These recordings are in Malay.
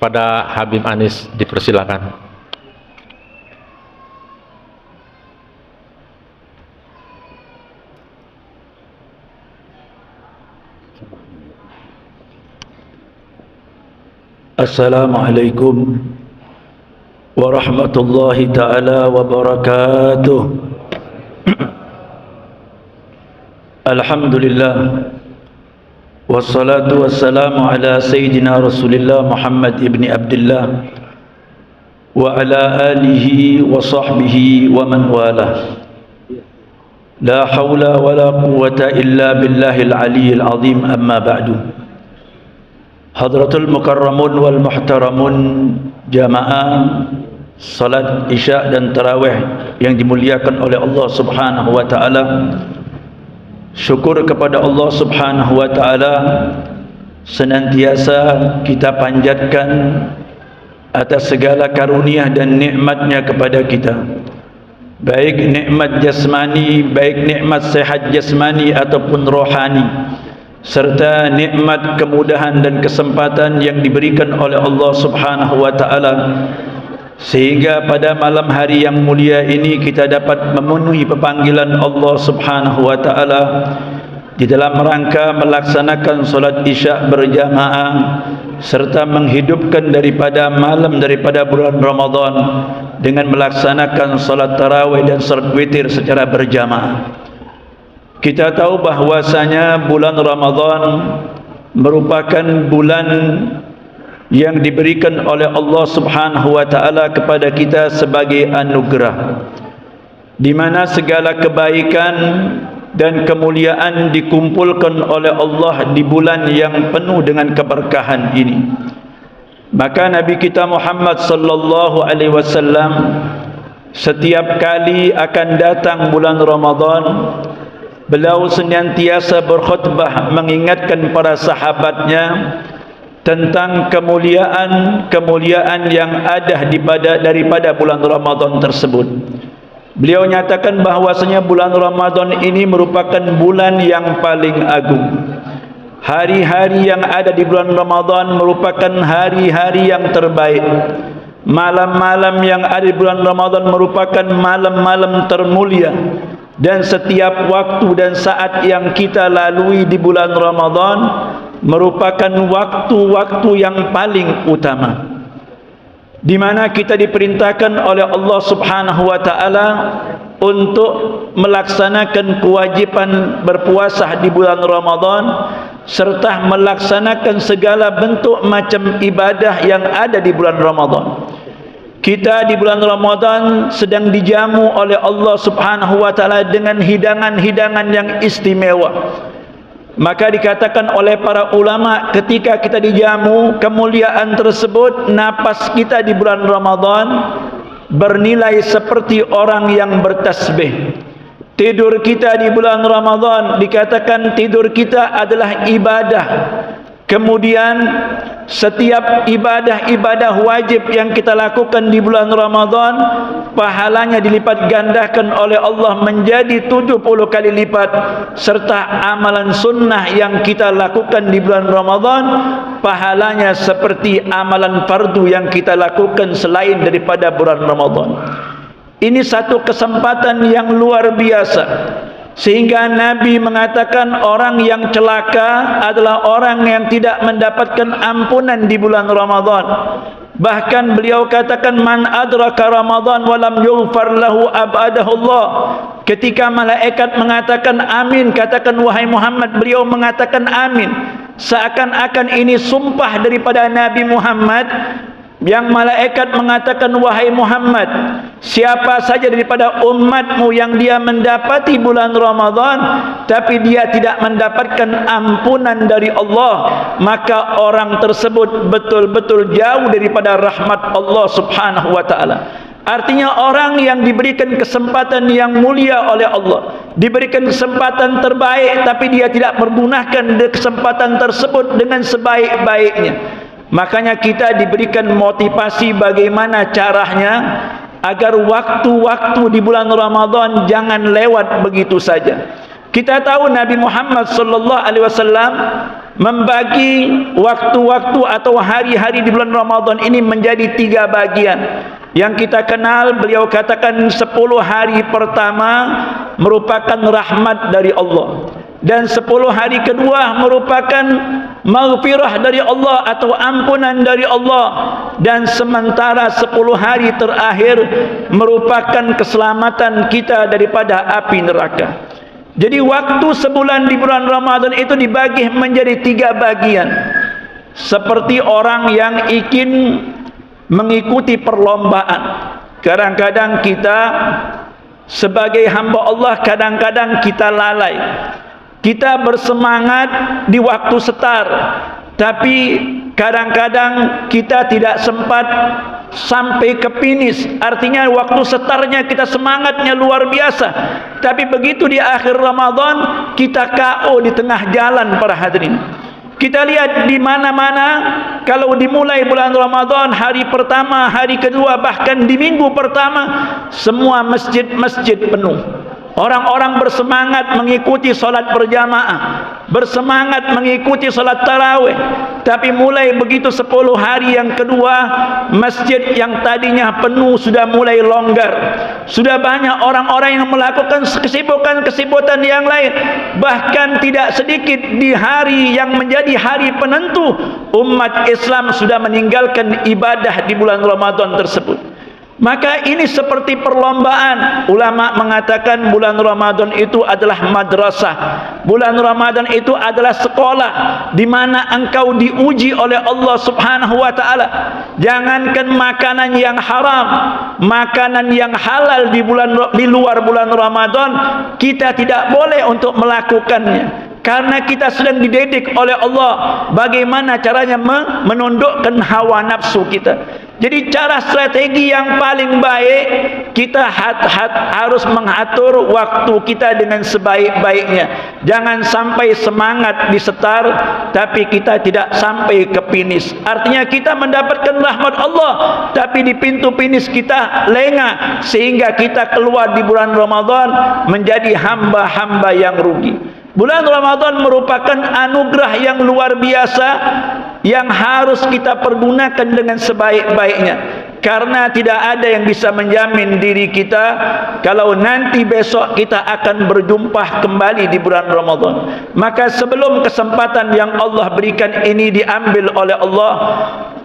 Pada Habib Anis, dipersilakan. Assalamualaikum warahmatullahi ta'ala wabarakatuh. Alhamdulillah, wassalatu wassalamu ala Sayyidina Rasulillah Muhammad ibn Abdullah wa ala alihi wa sahbihi wa man walah. La hawla wa la quwwata illa billahil aliyyil azim, amma ba'du. Hadratul mukarramun wal muhtaramun, jamaah salat isya dan tarawih yang dimuliakan oleh Allah Subhanahu wa taala. Syukur kepada Allah Subhanahu wa taala senantiasa kita panjatkan atas segala karunia dan nikmatnya kepada kita, baik nikmat jasmani, baik nikmat sehat jasmani ataupun rohani, serta nikmat kemudahan dan kesempatan yang diberikan oleh Allah Subhanahu wa taala, sehingga pada malam hari yang mulia ini kita dapat memenuhi pepanggilan Allah Subhanahu wa taala di dalam rangka melaksanakan solat isya berjamaah serta menghidupkan daripada bulan Ramadan dengan melaksanakan solat tarawih dan solat witir secara berjamaah. Kita tahu bahwasanya bulan Ramadan merupakan bulan yang diberikan oleh Allah Subhanahu wa taala kepada kita sebagai anugerah, di mana segala kebaikan dan kemuliaan dikumpulkan oleh Allah di bulan yang penuh dengan keberkahan ini. Maka Nabi kita Muhammad sallallahu alaihi wasallam setiap kali akan datang bulan Ramadan, beliau senantiasa berkhutbah mengingatkan para sahabatnya tentang kemuliaan yang ada daripada bulan Ramadan tersebut. Beliau nyatakan bahwasanya bulan Ramadan ini merupakan bulan yang paling agung. Hari-hari yang ada di bulan Ramadan merupakan hari-hari yang terbaik. Malam-malam yang ada di bulan Ramadan merupakan malam-malam termulia. Dan setiap waktu dan saat yang kita lalui di bulan Ramadan merupakan waktu-waktu yang paling utama, di mana kita diperintahkan oleh Allah Subhanahu wa taala untuk melaksanakan kewajiban berpuasa di bulan Ramadan serta melaksanakan segala bentuk macam ibadah yang ada di bulan Ramadan. Kita di bulan Ramadan sedang dijamu oleh Allah Subhanahu wa taala dengan hidangan-hidangan yang istimewa. Maka dikatakan oleh para ulama, ketika kita dijamu kemuliaan tersebut, napas kita di bulan Ramadan bernilai seperti orang yang bertasbih. Tidur kita di bulan Ramadan dikatakan tidur kita adalah ibadah. Kemudian setiap ibadah-ibadah wajib yang kita lakukan di bulan Ramadan, pahalanya dilipat gandakan oleh Allah menjadi 70 kali lipat, serta amalan sunnah yang kita lakukan di bulan Ramadan, pahalanya seperti amalan fardu yang kita lakukan selain daripada bulan Ramadan. Ini satu kesempatan yang luar biasa, sehingga Nabi mengatakan orang yang celaka adalah orang yang tidak mendapatkan ampunan di bulan Ramadan. Bahkan beliau katakan, man adraka Ramadan walam yughfar lahu abadahullah. Ketika malaikat mengatakan amin, katakan wahai Muhammad, beliau mengatakan amin, seakan-akan ini sumpah daripada Nabi Muhammad. Yang malaikat mengatakan, wahai Muhammad, siapa saja daripada umatmu yang dia mendapati bulan Ramadan tapi dia tidak mendapatkan ampunan dari Allah, maka orang tersebut betul-betul jauh daripada rahmat Allah Subhanahu wa taala. Artinya orang yang diberikan kesempatan yang mulia oleh Allah, diberikan kesempatan terbaik, tapi dia tidak menggunakan kesempatan tersebut dengan sebaik-baiknya. Makanya kita diberikan motivasi bagaimana caranya agar waktu-waktu di bulan Ramadan jangan lewat begitu saja. Kita tahu Nabi Muhammad sallallahu alaihi wasallam membagi waktu-waktu atau hari-hari di bulan Ramadan ini menjadi 3 bagian. Yang kita kenal, beliau katakan 10 hari pertama merupakan rahmat dari Allah, dan 10 hari kedua merupakan maghfirah dari Allah atau ampunan dari Allah, dan sementara 10 hari terakhir merupakan keselamatan kita daripada api neraka. Jadi waktu sebulan di bulan Ramadan itu dibagi menjadi 3 bagian. Seperti orang yang ingin mengikuti perlombaan. Kadang-kadang kita sebagai hamba Allah, kadang-kadang kita lalai. Kita bersemangat di waktu setar, tapi kadang-kadang kita tidak sempat sampai ke finish. Artinya waktu setarnya kita semangatnya luar biasa, tapi begitu di akhir Ramadan kita KO di tengah jalan. Para hadirin, kita lihat di mana-mana kalau dimulai bulan Ramadan, hari pertama, hari kedua, bahkan di minggu pertama, semua masjid-masjid penuh. Orang-orang bersemangat mengikuti solat berjamaah, bersemangat mengikuti solat tarawih. Tapi mulai begitu 10 hari yang kedua, masjid yang tadinya penuh sudah mulai longgar. Sudah banyak orang-orang yang melakukan kesibukan-kesibukan yang lain. Bahkan tidak sedikit di hari yang menjadi hari penentu, umat Islam sudah meninggalkan ibadah di bulan Ramadan tersebut. Maka ini seperti perlombaan. Ulama mengatakan bulan Ramadan itu adalah madrasah. Bulan Ramadan itu adalah sekolah di mana engkau diuji oleh Allah Subhanahu wa taala. Jangankan makanan yang haram, makanan yang halal di luar bulan Ramadan kita tidak boleh untuk melakukannya. Karena kita sedang dididik oleh Allah bagaimana caranya menundukkan hawa nafsu kita. Jadi cara strategi yang paling baik, kita harus mengatur waktu kita dengan sebaik-baiknya. Jangan sampai semangat di setar tapi kita tidak sampai ke finish. Artinya kita mendapatkan rahmat Allah tapi di pintu finish kita lengah, sehingga kita keluar di bulan Ramadan menjadi hamba-hamba yang rugi. Bulan Ramadan merupakan anugerah yang luar biasa yang harus kita pergunakan dengan sebaik-baiknya. Karena tidak ada yang bisa menjamin diri kita kalau nanti besok kita akan berjumpa kembali di bulan Ramadan. Maka sebelum kesempatan yang Allah berikan ini diambil oleh Allah,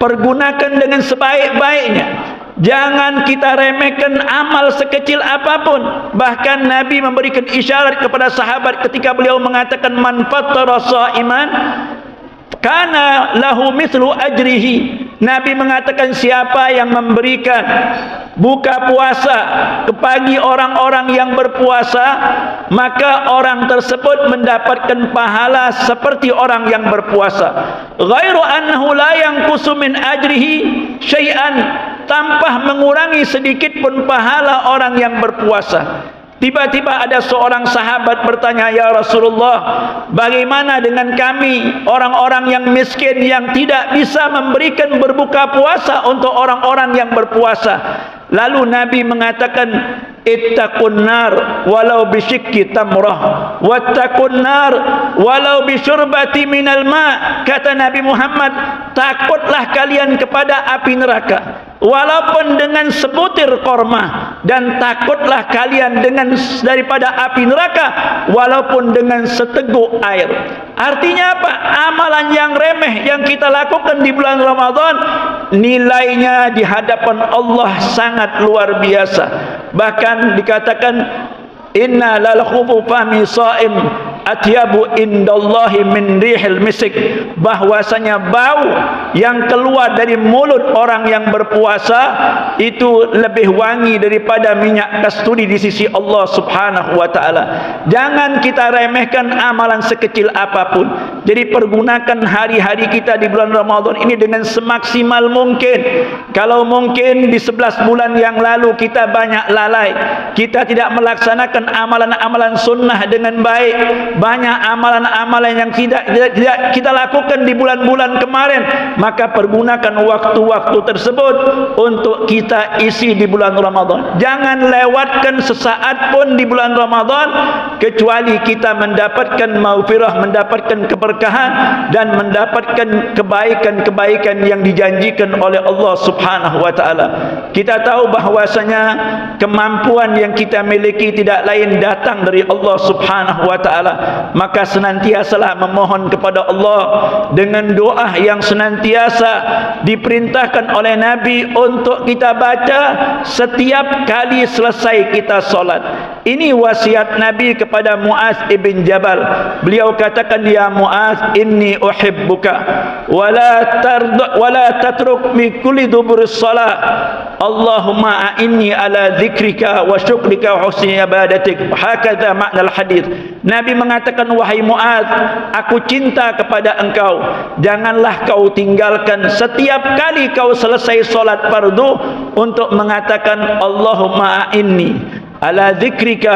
pergunakan dengan sebaik-baiknya. Jangan kita remehkan amal sekecil apapun. Bahkan Nabi memberikan isyarat kepada sahabat ketika beliau mengatakan, man fattara sha'iman kana lahu mithlu ajrihi. Nabi mengatakan siapa yang memberikan buka puasa bagi orang-orang yang berpuasa, maka orang tersebut mendapatkan pahala seperti orang yang berpuasa. Ghairu annahu la yanqusu min ajrihi syai'an, tanpa mengurangi sedikit pun pahala orang yang berpuasa. Tiba-tiba ada seorang sahabat bertanya, ya Rasulullah, bagaimana dengan kami orang-orang yang miskin yang tidak bisa memberikan berbuka puasa untuk orang-orang yang berpuasa? Lalu Nabi mengatakan, ittaqun nar walau bisyikki tamrah wattaqun nar walau bisyurbati minal ma. Kata Nabi Muhammad, takutlah kalian kepada api neraka walaupun dengan sebutir korma, dan takutlah kalian daripada api neraka walaupun dengan seteguk air. Artinya apa? Amalan yang remeh yang kita lakukan di bulan Ramadan, nilainya di hadapan Allah sangat luar biasa. Bahkan dikatakan, inna lal khufu fami shaim atyabu indallahi min rihil misik, bahwasanya bau yang keluar dari mulut orang yang berpuasa itu lebih wangi daripada minyak kasturi di sisi Allah Subhanahu wa taala. Jangan kita remehkan amalan sekecil apapun. Jadi pergunakan hari-hari kita di bulan Ramadan ini dengan semaksimal mungkin. Kalau mungkin di 11 bulan yang lalu kita banyak lalai, kita tidak melaksanakan amalan-amalan sunnah dengan baik, banyak amalan-amalan yang tidak kita lakukan di bulan-bulan kemarin, maka pergunakan waktu-waktu tersebut untuk kita isi di bulan Ramadan. Jangan lewatkan sesaat pun di bulan Ramadan kecuali kita mendapatkan maghfirah, mendapatkan keberkahan dan mendapatkan kebaikan-kebaikan yang dijanjikan oleh Allah Subhanahu wa taala. Kita tahu bahwasanya kemampuan yang kita miliki tidak lain datang dari Allah Subhanahu wa taala. Maka senantiasalah memohon kepada Allah dengan doa yang senantiasa diperintahkan oleh Nabi untuk kita baca setiap kali selesai kita solat. Ini wasiat Nabi kepada Muaz ibn Jabal. Beliau katakan, ya Muaz, inni uhibbuka wala tatruk min kulli dubur salat. Allahumma a'inni ala dzikrika wa syukrika wa husni ibadatik. Hakadha makna al-hadis. Nabi mengatakan, wahai Muaz, aku cinta kepada engkau. Janganlah kau tinggalkan setiap kali kau selesai solat fardu untuk mengatakan Allahumma a'inni ala dzikrika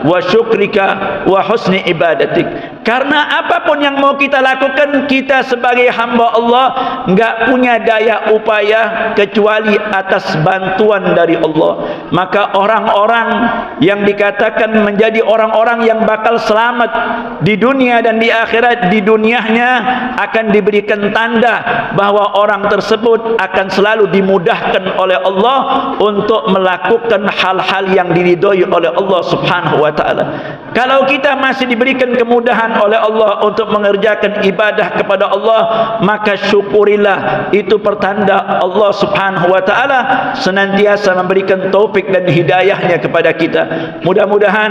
wa syukrika wa husni ibadatik. Karena apapun yang mau kita lakukan, kita sebagai hamba Allah enggak punya daya upaya kecuali atas bantuan dari Allah. Maka orang-orang yang dikatakan menjadi orang-orang yang bakal selamat di dunia dan di akhirat, di dunianya akan diberikan tanda bahwa orang tersebut akan selalu dimudahkan oleh Allah untuk melakukan hal-hal yang diridhoi oleh Allah Subhanahu wa taala. Kalau kita masih diberikan kemudahan oleh Allah untuk mengerjakan ibadah kepada Allah, maka syukurilah. Itu pertanda Allah Subhanahu wa taala senantiasa memberikan taufik dan hidayahnya kepada kita. Mudah-mudahan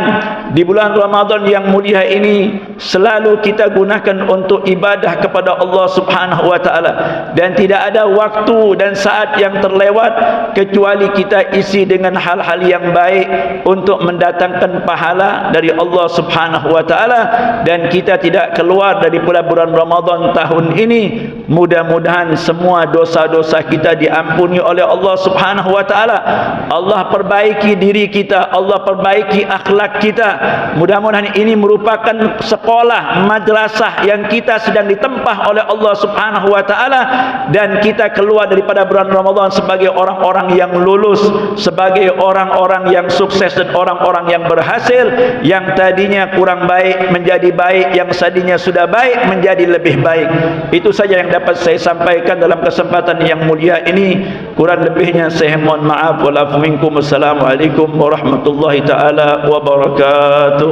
di bulan Ramadan yang mulia ini selalu kita gunakan untuk ibadah kepada Allah Subhanahu wa taala, dan tidak ada waktu dan saat yang terlewat kecuali kita isi dengan hal-hal yang baik untuk mendatangkan pahala dari Allah Subhanahu wa taala, dan kita tidak keluar dari bulan Ramadan tahun ini. Mudah-mudahan semua dosa-dosa kita diampuni oleh Allah Subhanahu wa taala. Allah perbaiki diri kita, Allah perbaiki akhlak kita. Mudah-mudahan ini merupakan sekolah, madrasah yang kita sedang ditempah oleh Allah Subhanahu wa taala, dan kita keluar daripada bulan Ramadan sebagai orang-orang yang lulus, sebagai orang-orang yang sukses dan orang-orang yang berhasil. Yang tadinya kurang baik menjadi baik, yang tadinya sudah baik menjadi lebih baik. Itu saja yang dapat saya sampaikan dalam kesempatan yang mulia ini. Kurang lebihnya saya mohon maaf. Walafu minkum. Assalamualaikum warahmatullahi taala wabarakatuh.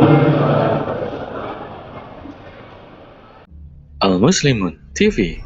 Al Muslimun TV.